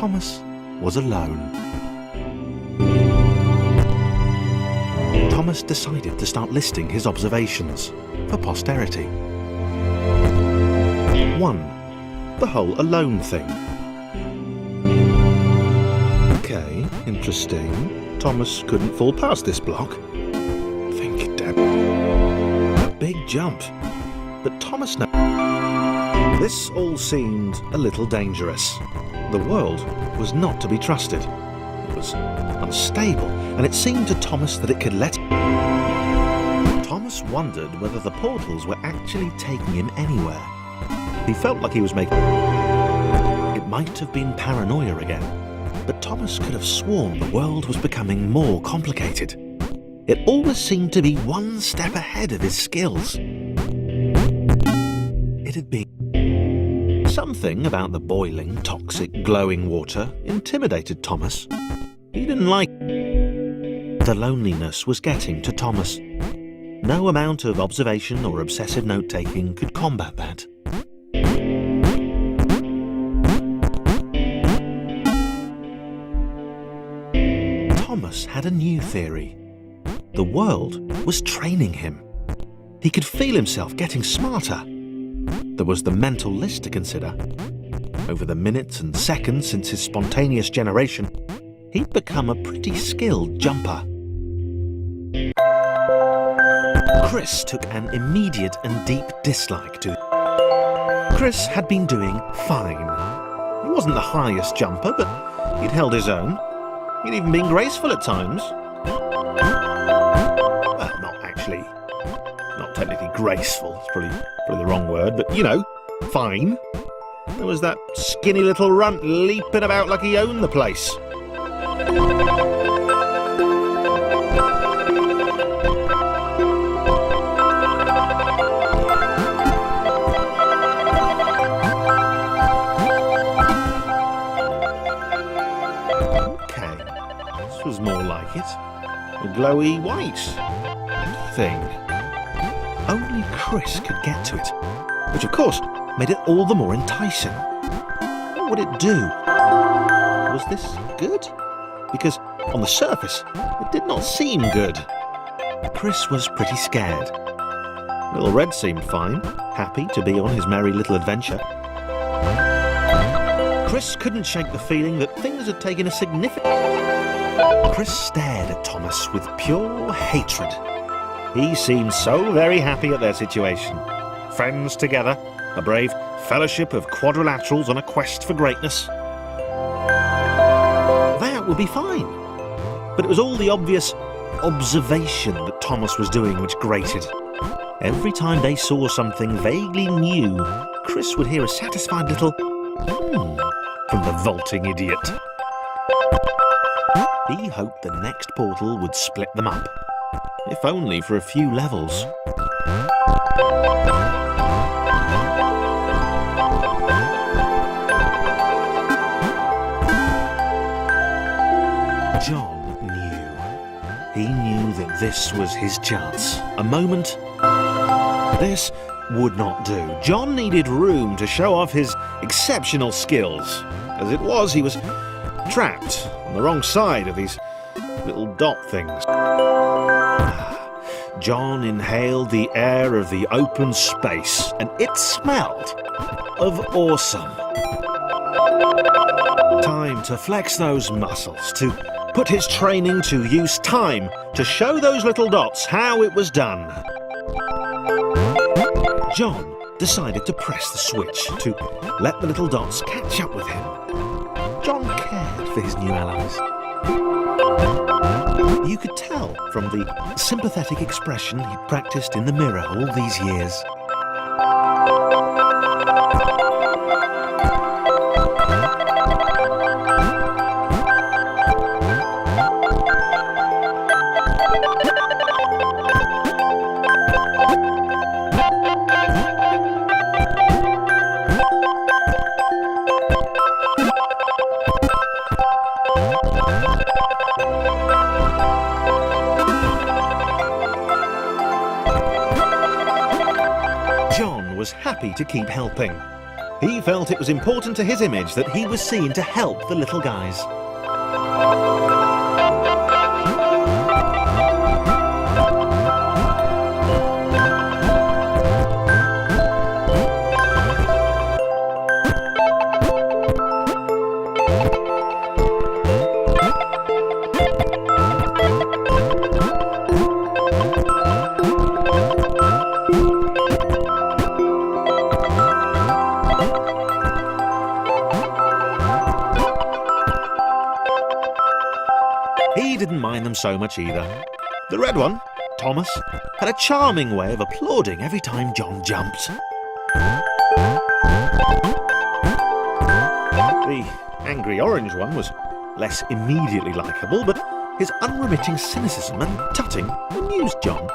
Thomas was alone. Thomas decided to start listing his observations for posterity. 1. The whole alone thing. Okay, interesting. Thomas couldn't fall past this block. Think, Deb. A big jump. But Thomas knows. This all seemed a little dangerous. The world was not to be trusted. It was unstable, and it seemed to Thomas that it could let him. Thomas wondered whether the portals were actually taking him anywhere. He felt like he was making... It might have been paranoia again, but Thomas could have sworn the world was becoming more complicated. It always seemed to be one step ahead of his skills. It had been... Something about the boiling, toxic, glowing water intimidated Thomas. He didn't like... The loneliness was getting to Thomas. No amount of observation or obsessive note-taking could combat that. Thomas had a new theory. The world was training him. He could feel himself getting smarter. There was the mental list to consider. Over the minutes and seconds since his spontaneous generation, he'd become a pretty skilled jumper. Chris took an immediate and deep dislike to... Chris had been doing fine. He wasn't the highest jumper, but he'd held his own. He'd even been graceful at times. Well, not actually. Not technically graceful, it's probably the wrong word, but, you know, fine. There was that skinny little runt leaping about like he owned the place. Okay, this was more like it. A glowy white thing. Only Chris could get to it, which of course made it all the more enticing. What would it do? Was this good? Because on the surface, it did not seem good. Chris was pretty scared. Little Red seemed fine, happy to be on his merry little adventure. Chris couldn't shake the feeling that things had taken a significant... Chris stared at Thomas with pure hatred. He seemed so very happy at their situation. Friends together, a brave fellowship of quadrilaterals on a quest for greatness. That would be fine. But it was all the obvious observation that Thomas was doing which grated. Every time they saw something vaguely new, Chris would hear a satisfied little from the vaulting idiot. He hoped the next portal would split them up, if only for a few levels. John knew. He knew that this was his chance. A moment. This would not do. John needed room to show off his exceptional skills. As it was, he was trapped on the wrong side of these little dot things. John inhaled the air of the open space, and it smelled of awesome. Time to flex those muscles, to put his training to use, time to show those little dots how it was done. John decided to press the switch, to let the little dots catch up with him. John cared for his new allies. You could tell from the sympathetic expression he'd practiced in the mirror all these years. John was happy to keep helping. He felt it was important to his image that he was seen to help the little guys. He didn't mind them so much either. The red one, Thomas, had a charming way of applauding every time John jumped. The angry orange one was less immediately likeable, but his unremitting cynicism and tutting amused John.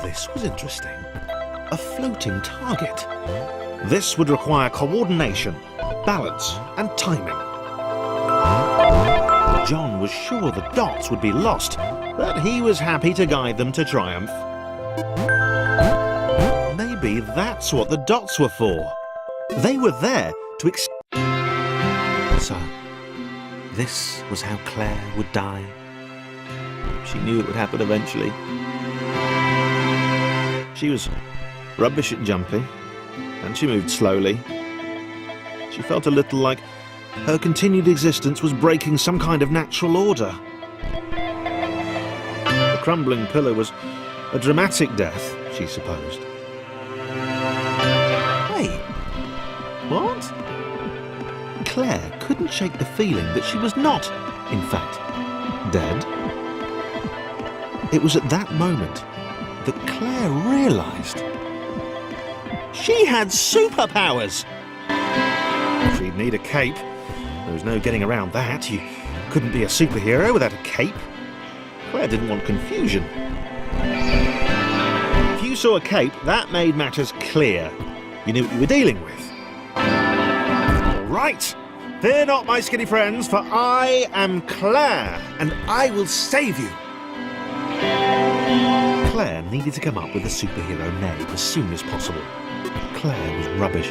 This was interesting. A floating target. This would require coordination, balance, and timing. John was sure the dots would be lost, but he was happy to guide them to triumph. Maybe that's what the dots were for. They were there to So, this was how Claire would die. She knew it would happen eventually. She was rubbish at jumping, and she moved slowly. She felt a little like her continued existence was breaking some kind of natural order. The crumbling pillar was a dramatic death, she supposed. Wait, what? Claire couldn't shake the feeling that she was not, in fact, dead. It was at that moment that Claire realised she had superpowers! She'd need a cape. There was no getting around that. You couldn't be a superhero without a cape. Claire didn't want confusion. If you saw a cape, that made matters clear. You knew what you were dealing with. All right. Fear not, my skinny friends, for I am Claire, and I will save you. Claire needed to come up with a superhero name as soon as possible. Claire was rubbish.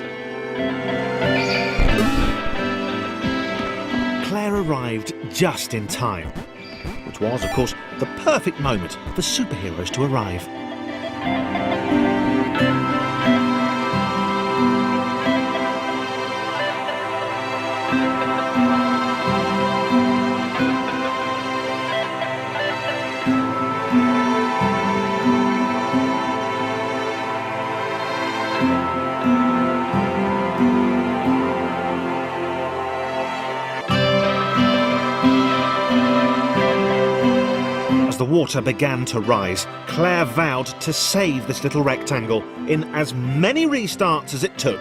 Claire arrived just in time, which was, of course, the perfect moment for superheroes to arrive. The water began to rise. Claire vowed to save this little rectangle in as many restarts as it took.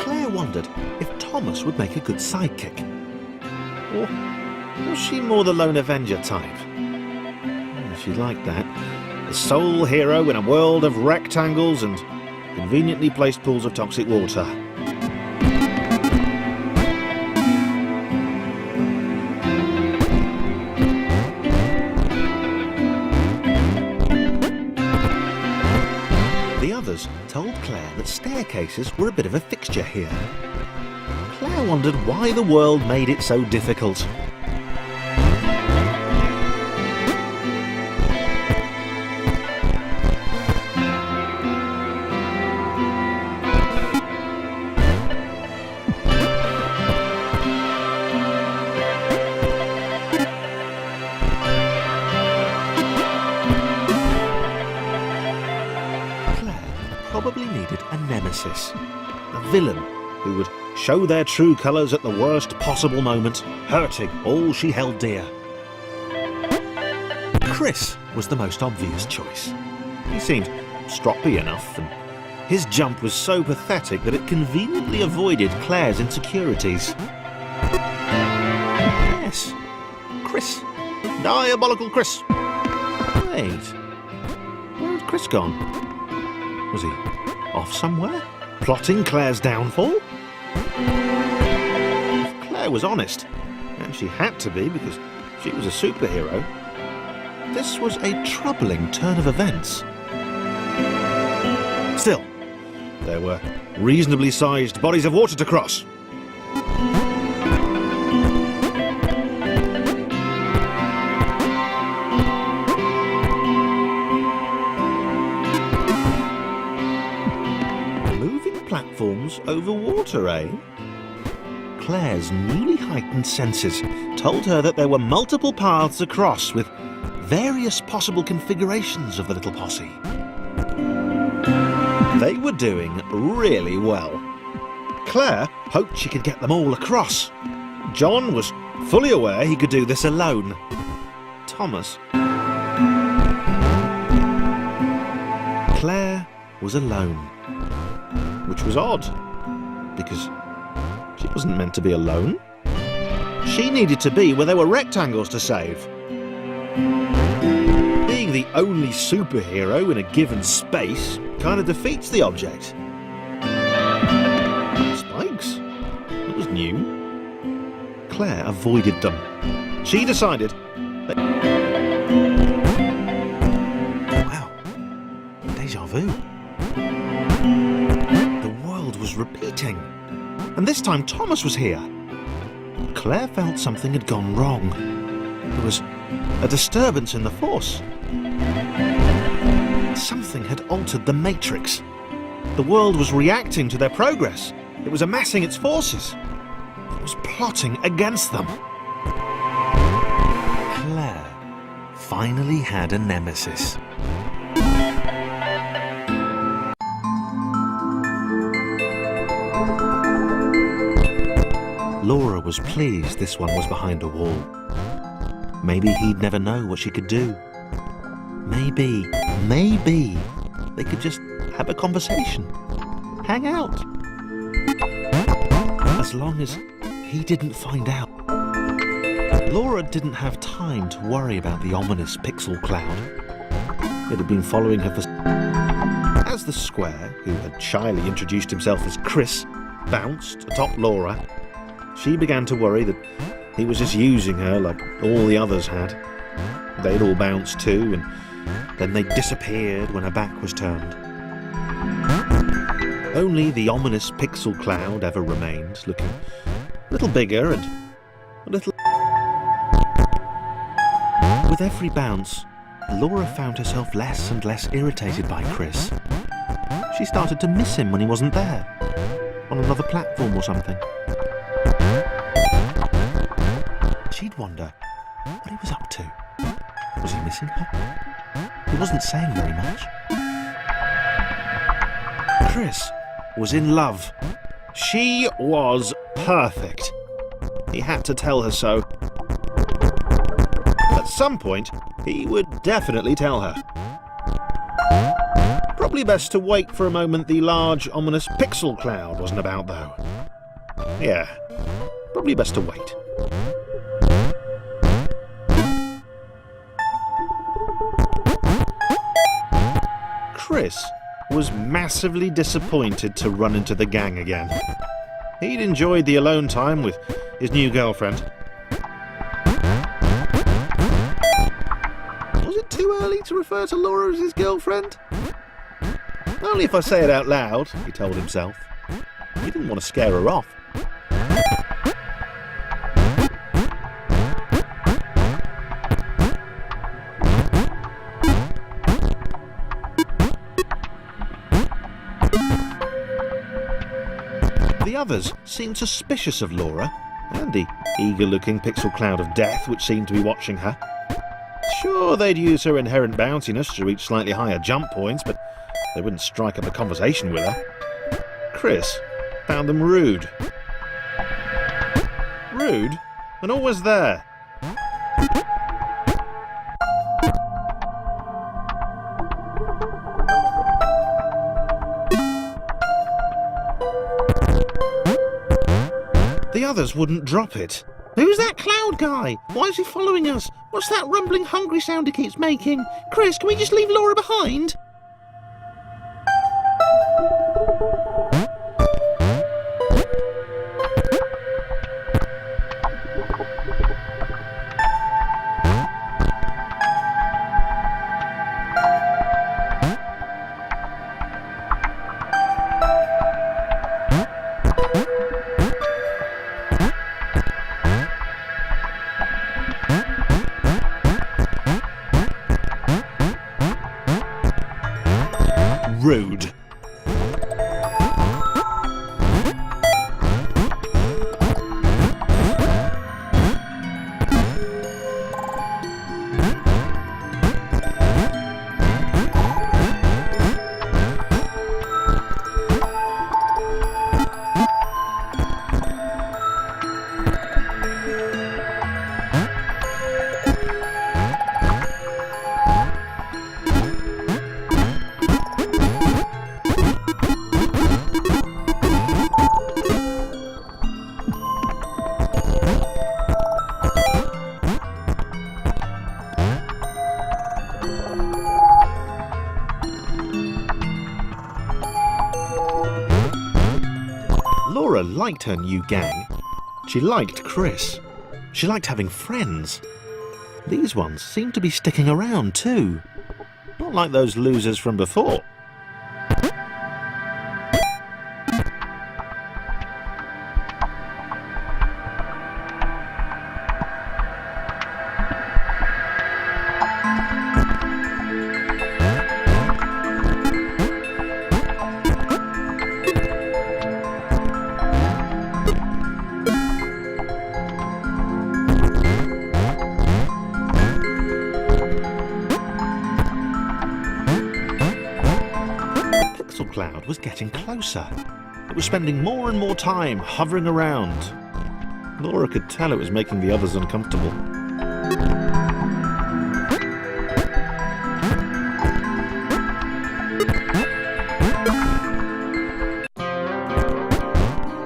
Claire wondered if Thomas would make a good sidekick. Or was she more the lone Avenger type? She liked that. The sole hero in a world of rectangles and conveniently placed pools of toxic water. Told Claire that staircases were a bit of a fixture here. Claire wondered why the world made it so difficult. Probably needed a nemesis, a villain who would show their true colours at the worst possible moment, hurting all she held dear. Chris was the most obvious choice. He seemed stroppy enough, and his jump was so pathetic that it conveniently avoided Claire's insecurities. Yes, Chris. Diabolical Chris. Wait, where had Chris gone? Was he off somewhere, plotting Claire's downfall? Claire was honest, and she had to be because she was a superhero. This was a troubling turn of events. Still, there were reasonably sized bodies of water to cross. Moving platforms over water, eh? Claire's newly heightened senses told her that there were multiple paths across with various possible configurations of the little posse. They were doing really well. Claire hoped she could get them all across. John was fully aware he could do this alone. Thomas... Claire was alone, which was odd, because she wasn't meant to be alone. She needed to be where there were rectangles to save. Being the only superhero in a given space kind of defeats the object. Spikes? That was new. Claire avoided them. She decided that... Wow. Deja vu. The world was repeating. And this time Thomas was here. Claire felt something had gone wrong. There was a disturbance in the force. Something had altered the matrix. The world was reacting to their progress. It was amassing its forces. It was plotting against them. Claire finally had a nemesis. Laura was pleased this one was behind a wall. Maybe he'd never know what she could do. Maybe they could just have a conversation. Hang out. As long as he didn't find out. Laura didn't have time to worry about the ominous pixel cloud. It had been following her for... As the square, who had shyly introduced himself as Chris, bounced atop Laura, she began to worry that he was just using her like all the others had. They'd all bounced too, and then they disappeared when her back was turned. Only the ominous pixel cloud ever remained, looking a little bigger and a little... With every bounce, Laura found herself less and less irritated by Chris. She started to miss him when he wasn't there, on another platform or something. She'd wonder what he was up to. Was he missing her? He wasn't saying very much. Chris was in love. She was perfect. He had to tell her so. At some point, he would definitely tell her. Probably best to wait for a moment the large, ominous pixel cloud wasn't about, though. Yeah, probably best to wait. Chris was massively disappointed to run into the gang again. He'd enjoyed the alone time with his new girlfriend. Was it too early to refer to Laura as his girlfriend? Only if I say it out loud, he told himself. He didn't want to scare her off. The others seemed suspicious of Laura, and the eager-looking pixel cloud of death which seemed to be watching her. Sure, they'd use her inherent bounciness to reach slightly higher jump points, but they wouldn't strike up a conversation with her. Chris found them rude. Rude? And always there. The others wouldn't drop it. Who's that cloud guy? Why is he following us? What's that rumbling hungry sound he keeps making? Chris, can we just leave Laura behind? rude. Laura liked her new gang. She liked Chris. She liked having friends. These ones seemed to be sticking around too. Not like those losers from before. Cloud was getting closer. It was spending more and more time hovering around. Laura could tell it was making the others uncomfortable.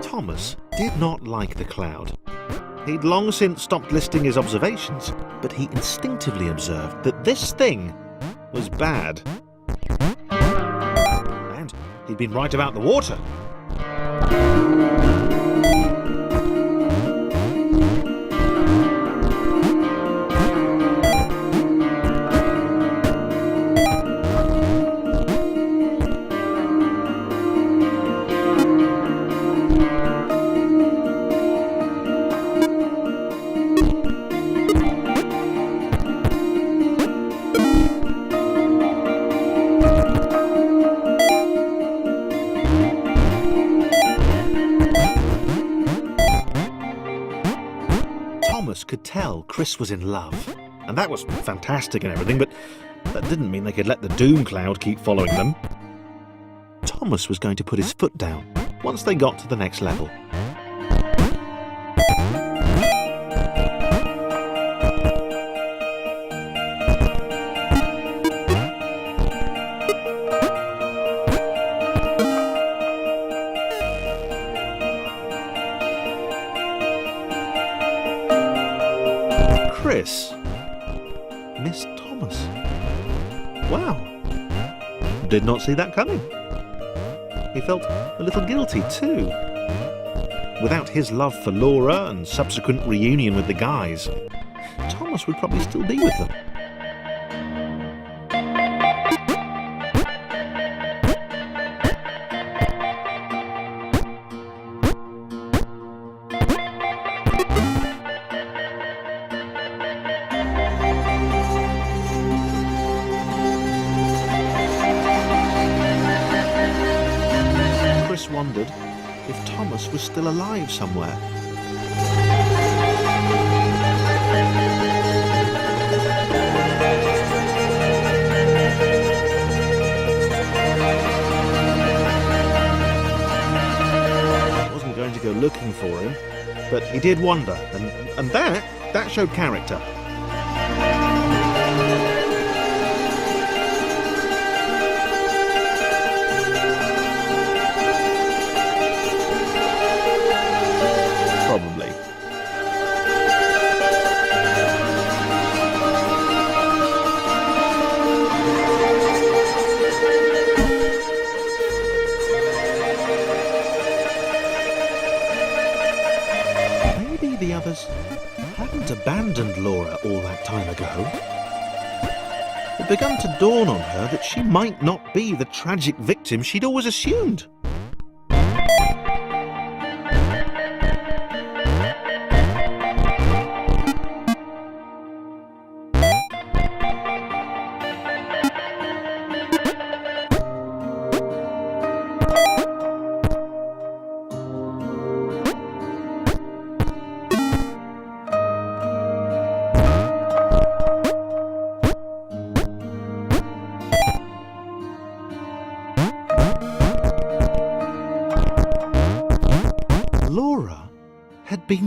Thomas did not like the cloud. He'd long since stopped listing his observations, but he instinctively observed that this thing was bad. He'd been right about the water. Thomas could tell Chris was in love, and that was fantastic and everything, but that didn't mean they could let the doom cloud keep following them. Thomas was going to put his foot down once they got to the next level. Chris missed Thomas. Wow. Did not see that coming. He felt a little guilty too. Without his love for Laura and subsequent reunion with the guys, Thomas would probably still be with them. Chris wondered if Thomas was still alive somewhere. He wasn't going to go looking for him, but he did wonder, and that showed character. Probably. Maybe the others hadn't abandoned Laura all that time ago. It began to dawn on her that she might not be the tragic victim she'd always assumed.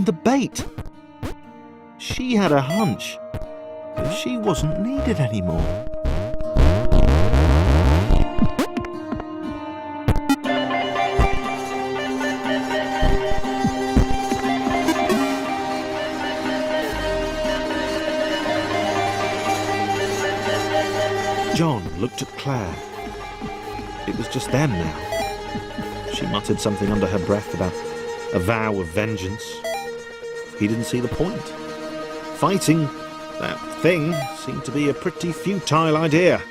the bait. She had a hunch that she wasn't needed anymore. John looked at Claire. It was just them now. She muttered something under her breath about a vow of vengeance. He didn't see the point. Fighting that thing seemed to be a pretty futile idea.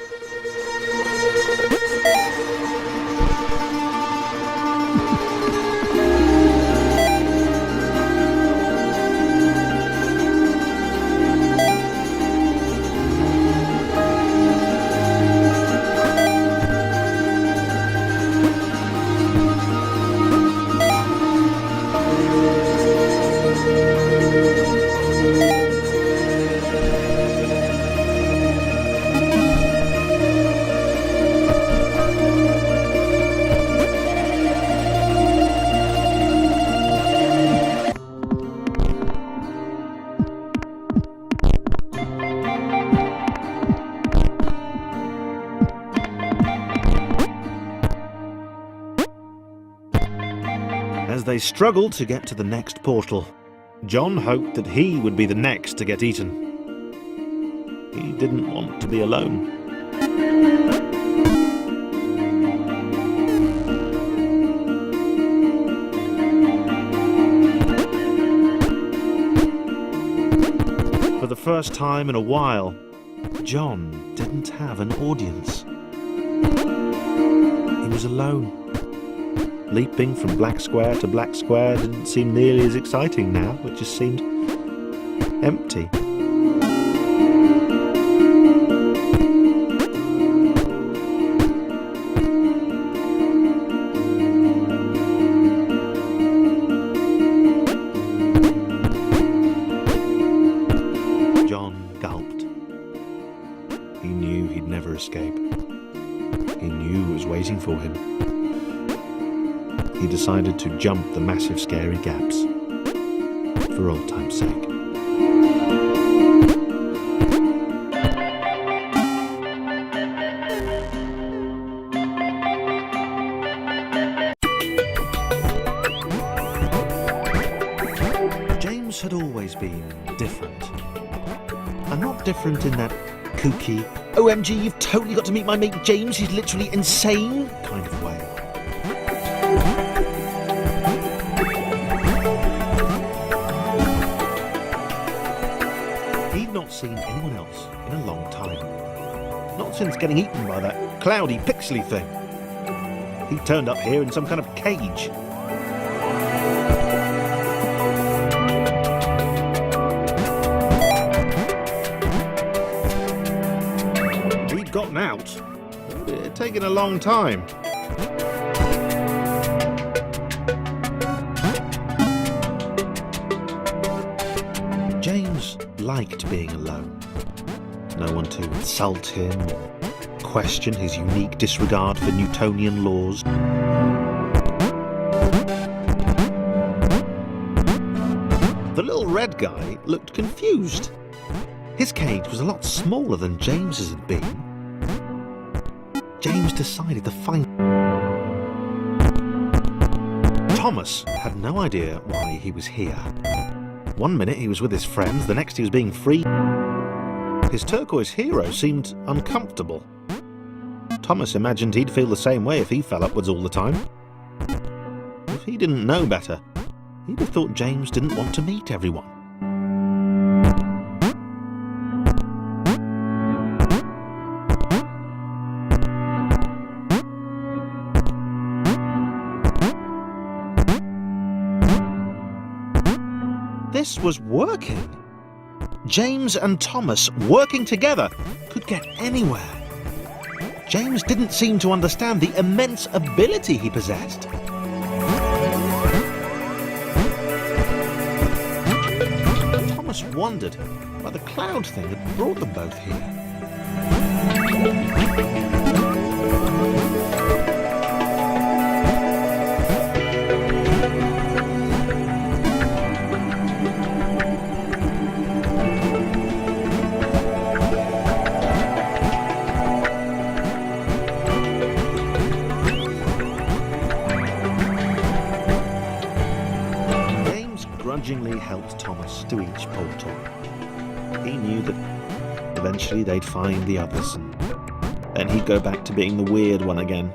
As they struggled to get to the next portal, John hoped that he would be the next to get eaten. He didn't want to be alone. For the first time in a while, John didn't have an audience. He was alone. Leaping from black square to black square didn't seem nearly as exciting now. It just seemed empty. John gulped. He knew he'd never escape. He knew it was waiting for him. He decided to jump the massive scary gaps, for old time's sake. James had always been different. And not different in that kooky, OMG, you've totally got to meet my mate James, he's literally insane kind of way. He'd not seen anyone else in a long time. Not since getting eaten by that cloudy, pixely thing. He turned up here in some kind of cage. We'd gotten out, but it had taken a long time. James liked being alone. No one to insult him or question his unique disregard for Newtonian laws. The little red guy looked confused. His cage was a lot smaller than James's had been. James decided to find... Thomas had no idea why he was here. One minute he was with his friends, the next he was being free. His turquoise hero seemed uncomfortable. Thomas imagined he'd feel the same way if he fell upwards all the time. If he didn't know better, he'd have thought James didn't want to meet everyone. This was working. James and Thomas, working together, could get anywhere. James didn't seem to understand the immense ability he possessed. Thomas wondered why the cloud thing had brought them both here. to each portal. He knew that eventually they'd find the others, and then he'd go back to being the weird one again.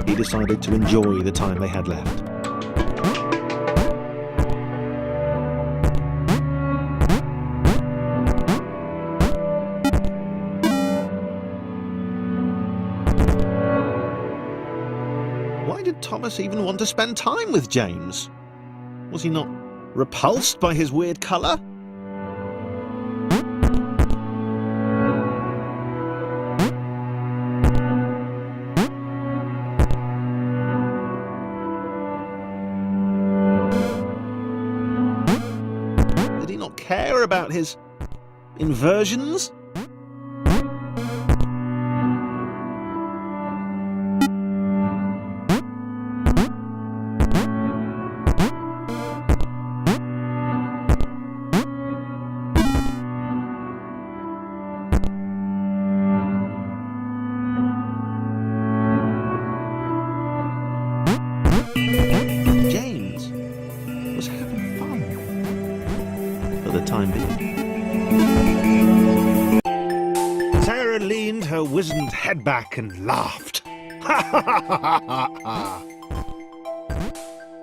He decided to enjoy the time they had left. Why did Thomas even want to spend time with James? Was he not repulsed by his weird colour? Did he not care about his inversions? James was having fun for the time being. Sarah leaned her wizened head back and laughed. Ha ha ha ha ha ha!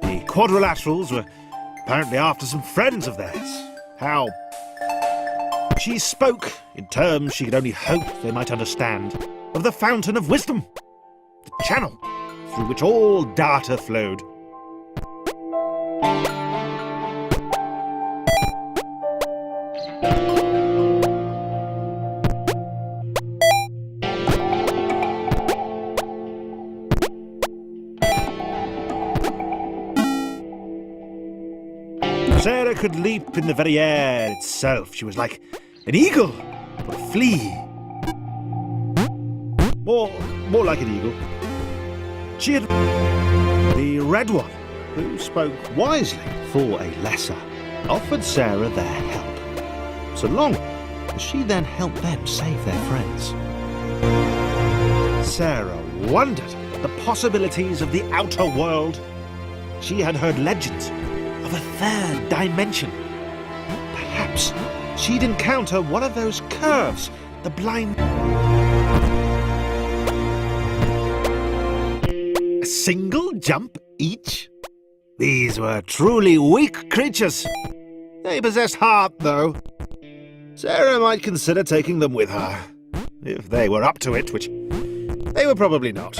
The quadrilaterals were apparently after some friends of theirs. How? She spoke in terms she could only hope they might understand of the fountain of wisdom, the channel through which all data flowed. Sarah could leap in the very air itself. She was like an eagle or a flea. More like an eagle. She had the red one, who spoke wisely for a lesser, offered Sarah their help, so long as she then helped them save their friends. Sarah wondered at the possibilities of the outer world. She had heard legends of a third dimension. Perhaps she'd encounter one of those curves the blind... A single jump each? These were truly weak creatures. They possessed heart, though. Sarah might consider taking them with her, if they were up to it, which they were probably not.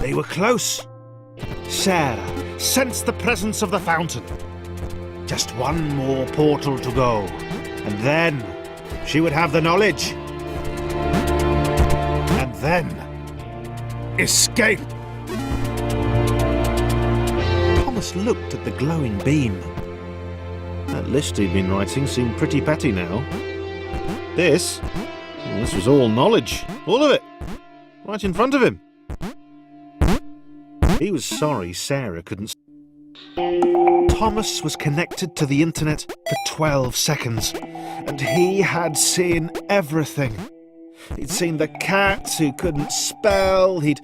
They were close. Sarah sensed the presence of the fountain. Just one more portal to go, and then she would have the knowledge. And then escape. Thomas looked at the glowing beam. That list he'd been writing seemed pretty petty now. This was all knowledge. All of it. Right in front of him. He was sorry Sarah couldn't... Thomas was connected to the internet for 12 seconds, and he had seen everything. He'd seen the cat who couldn't spell, he'd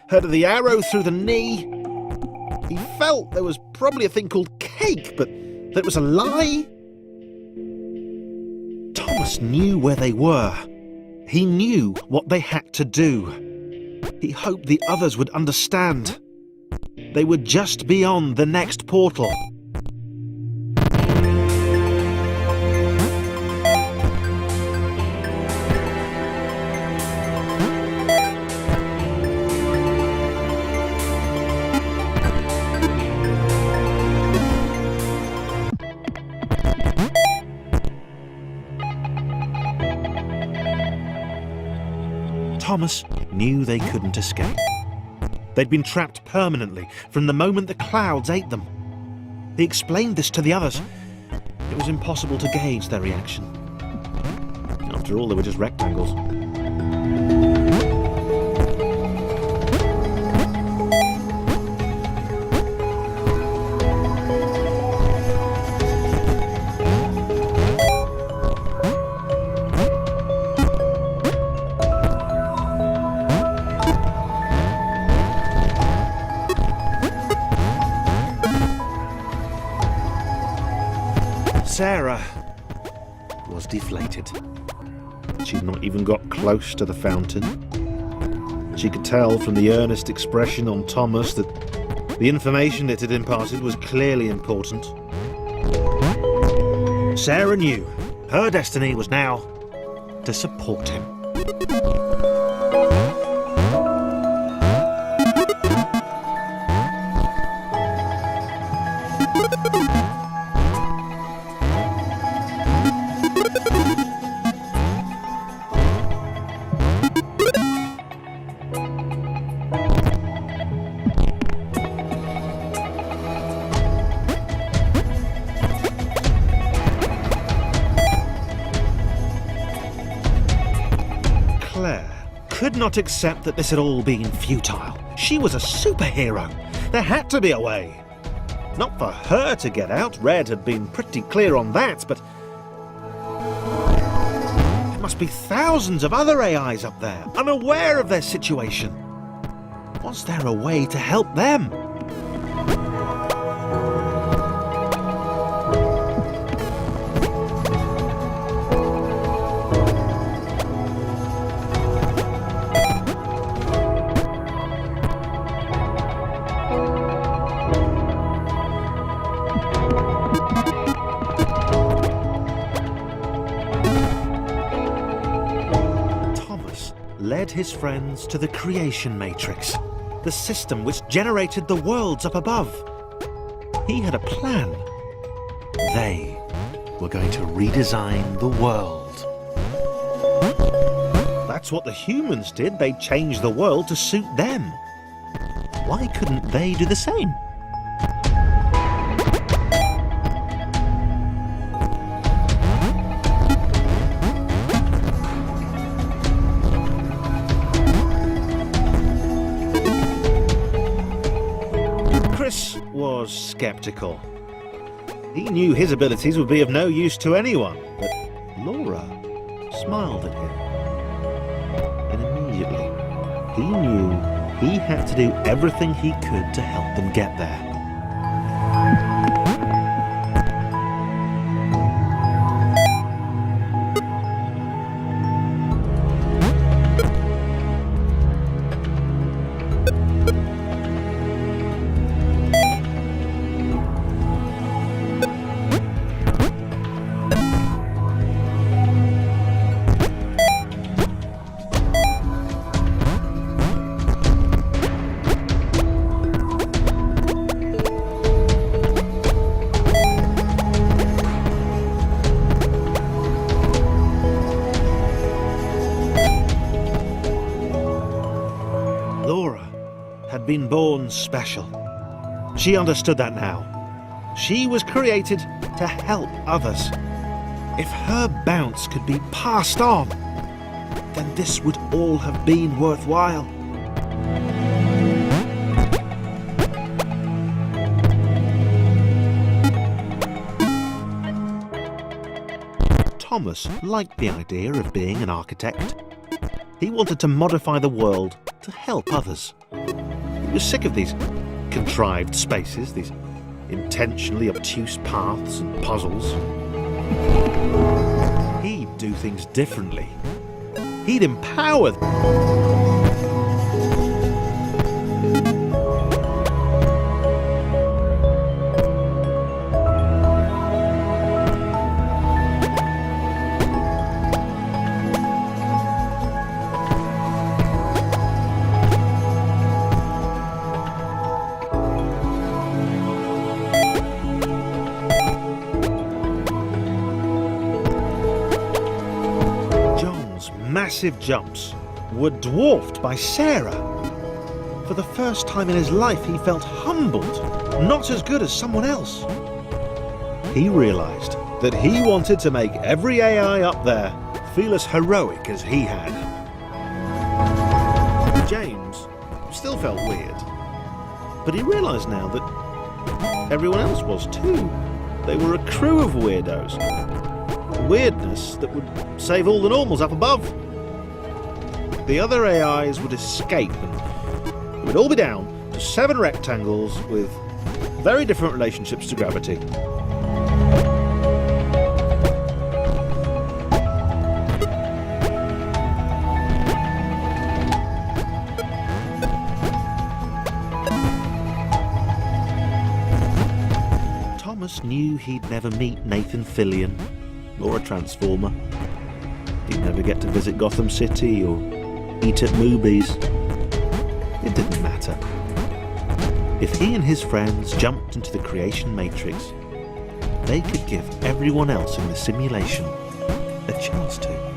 heard of the arrow through the knee. He felt there was probably a thing called cake, but that it was a lie. Thomas knew where they were. He knew what they had to do. He hoped the others would understand. They were just beyond the next portal. Thomas knew they couldn't escape. They'd been trapped permanently from the moment the clouds ate them. He explained this to the others. It was impossible to gauge their reaction. After all, they were just rectangles. Sarah was deflated. She'd not even got close to the fountain. She could tell from the earnest expression on Thomas that the information it had imparted was clearly important. Sarah knew her destiny was now to support him. Could not accept that this had all been futile. She was a superhero. There had to be a way. Not for her to get out. Red had been pretty clear on that, but there must be thousands of other AIs up there, unaware of their situation. Was there a way to help them? Led his friends to the creation matrix, the system which generated the worlds up above. He had a plan. They were going to redesign the world. That's what the humans did. They changed the world to suit them. Why couldn't they do the same? Was skeptical. He knew his abilities would be of no use to anyone, but Laura smiled at him. And immediately, he knew he had to do everything he could to help them get there. Been born special. She understood that now. She was created to help others. If her bounce could be passed on, then this would all have been worthwhile. Thomas liked the idea of being an architect. He wanted to modify the world to help others. He was sick of these contrived spaces, these intentionally obtuse paths and puzzles. He'd do things differently. He'd empower them. Massive jumps were dwarfed by Sarah. For the first time in his life, he felt humbled, not as good as someone else. He realized that he wanted to make every AI up there feel as heroic as he had. James still felt weird, but he realized now that everyone else was too. They were a crew of weirdos. Weirdness that would save all the normals up above. The other AIs would escape and it would all be down to 7 rectangles with very different relationships to gravity. he'd never meet Nathan Fillion or a Transformer. He'd never get to visit Gotham City or eat at movies. It didn't matter. If he and his friends jumped into the creation matrix, they could give everyone else in the simulation a chance to.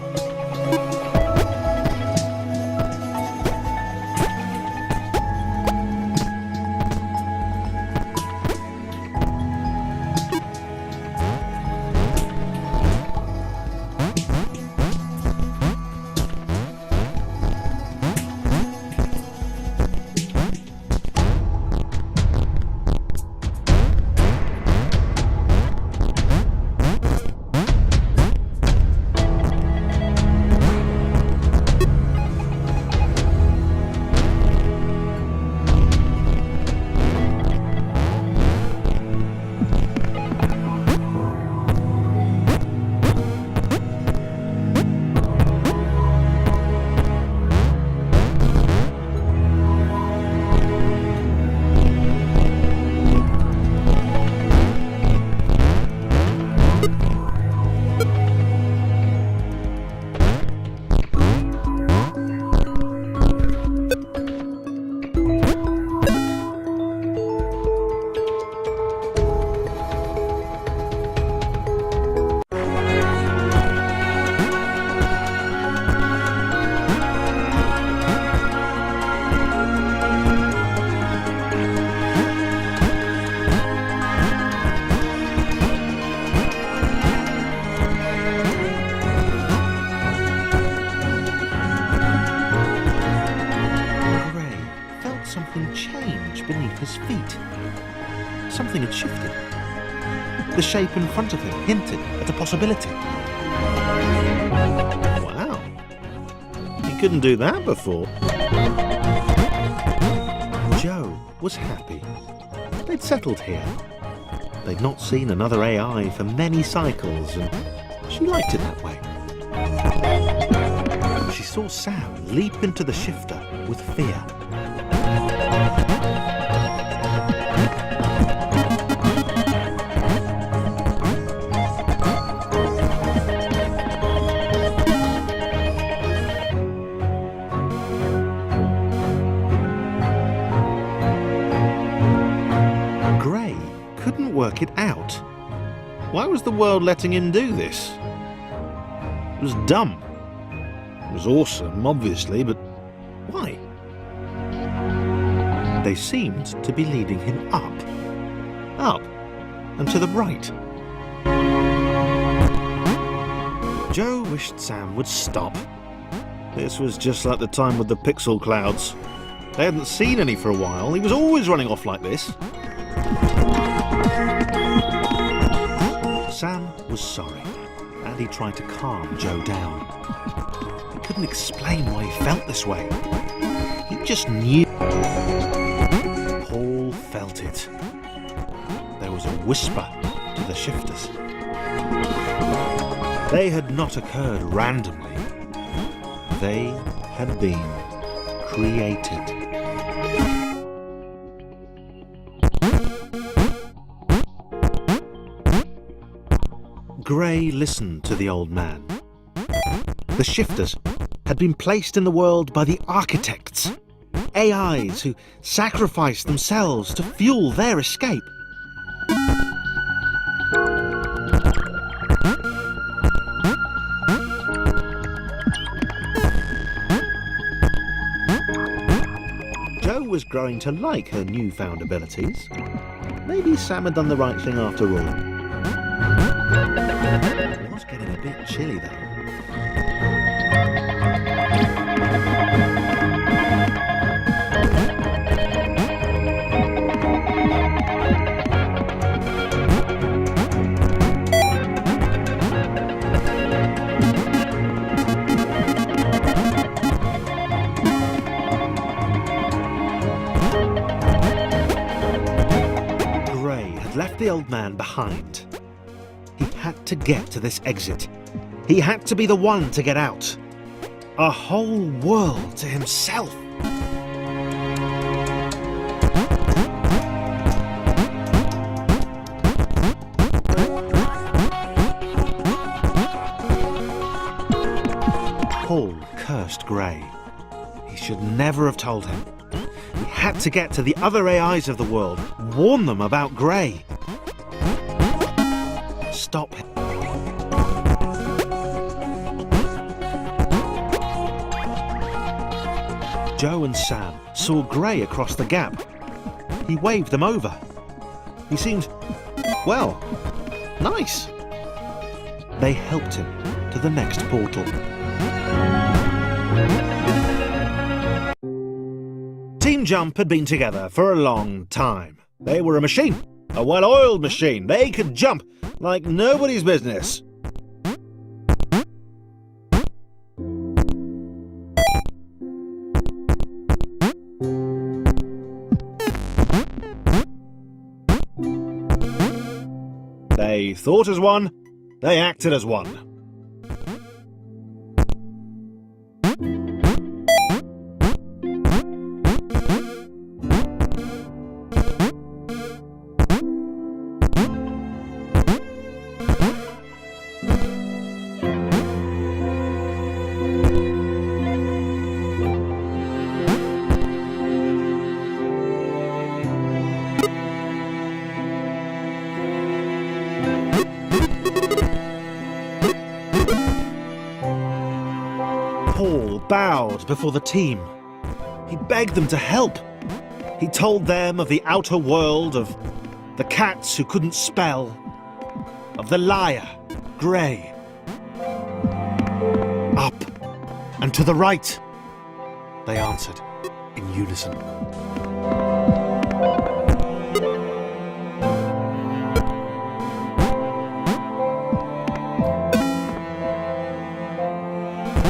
Beneath his feet. Something had shifted. The shape in front of him hinted at a possibility. Wow. He couldn't do that before. Joe was happy. They'd settled here. They'd not seen another AI for many cycles, and she liked it that way. She saw Sam leap into the shifter with fear. Work it out. Why was the world letting him do this? It was dumb. It was awesome, obviously, but why? They seemed to be leading him up, and to the right. Joe wished Sam would stop. This was just like the time with the pixel clouds. They hadn't seen any for a while. He was always running off like this. Sam was sorry, and he tried to calm Joe down. He couldn't explain why he felt this way. He just knew. Paul felt it. There was a whisper to the shifters. They had not occurred randomly. They had been created. Gray listened to the old man. The shifters had been placed in the world by the architects, AIs who sacrificed themselves to fuel their escape. Joe was growing to like her newfound abilities. Maybe Sam had done the right thing after all. It was getting a bit chilly though. Gray had left the old man behind. He had to get to this exit. He had to be the one to get out. A whole world to himself. Paul cursed Gray. He should never have told him. He had to get to the other AIs of the world, warn them about Gray. Stop him. Joe and Sam saw Gray across the gap. He waved them over. He seemed, well, nice. They helped him to the next portal. Team Jump had been together for a long time. They were a machine, a well-oiled machine. They could jump like nobody's business. They thought as one, they acted as one. Paul bowed before the team. He begged them to help. He told them of the outer world, of the cats who couldn't spell, of the liar, Gray. Up and to the right, they answered in unison.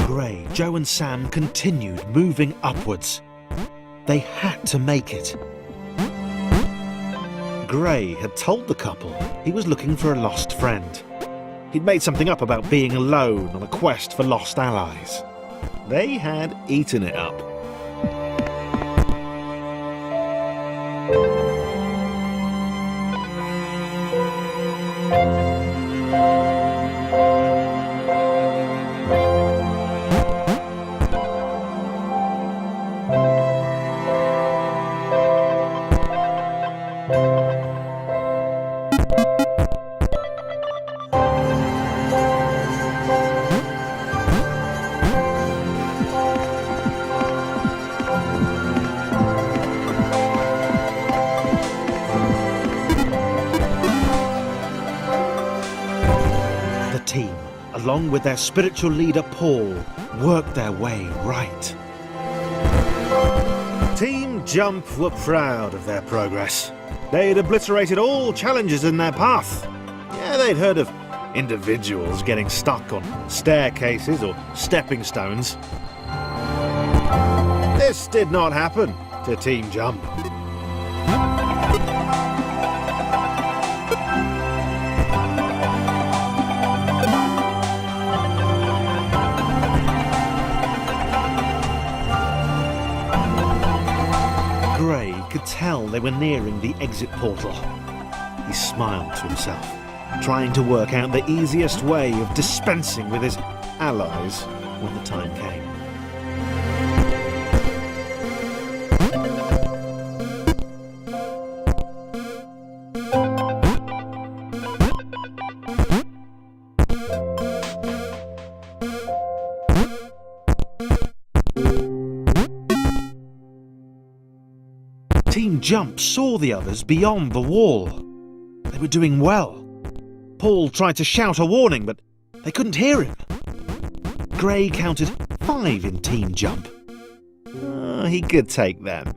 Gray, Joe and Sam continued moving upwards. They had to make it. Gray had told the couple he was looking for a lost friend. He'd made something up about being alone on a quest for lost allies. They had eaten it up. Team, along with their spiritual leader Paul, worked their way right. Team Jump were proud of their progress. They'd obliterated all challenges in their path. Yeah, they'd heard of individuals getting stuck on staircases or stepping stones. This did not happen to Team Jump. Gray could tell they were nearing the exit portal. He smiled to himself, trying to work out the easiest way of dispensing with his allies when the time came. Team Jump saw the others beyond the wall. They were doing well. Paul tried to shout a warning, but they couldn't hear him. Gray counted 5 in Team Jump. He could take them.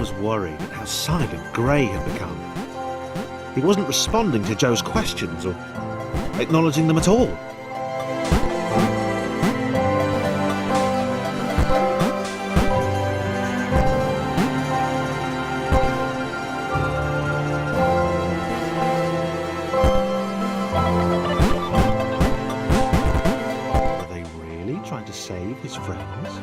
was worried at how silent Gray had become. He wasn't responding to Joe's questions or acknowledging them at all. Are they really trying to save his friends?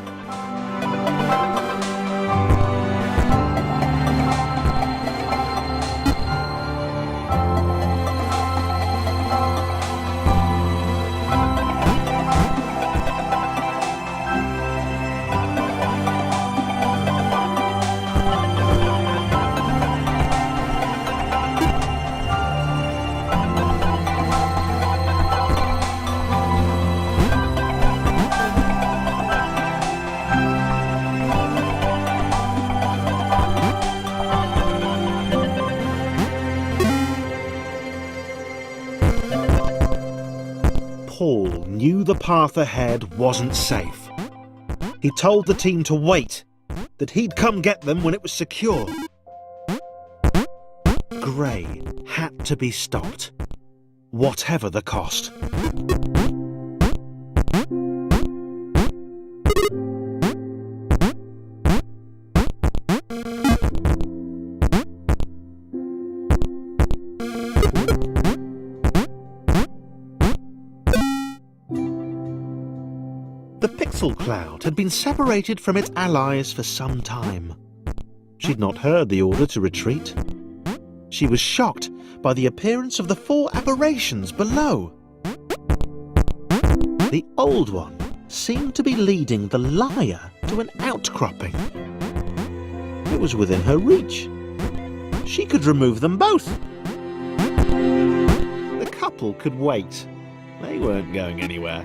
Paul knew the path ahead wasn't safe. He told the team to wait, that he'd come get them when it was secure. Gray had to be stopped, whatever the cost. The pixel cloud had been separated from its allies for some time. She'd not heard the order to retreat. She was shocked by the appearance of the 4 aberrations below. The old one seemed to be leading the liar to an outcropping. It was within her reach. She could remove them both. The couple could wait. They weren't going anywhere.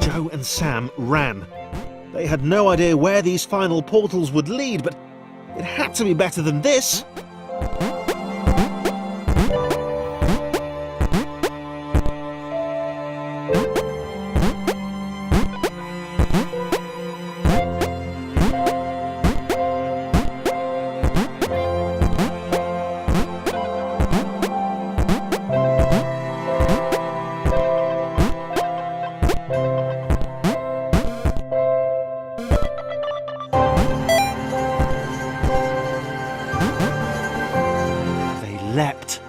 Joe and Sam ran. They had no idea where these final portals would lead, but it had to be better than this. Leapt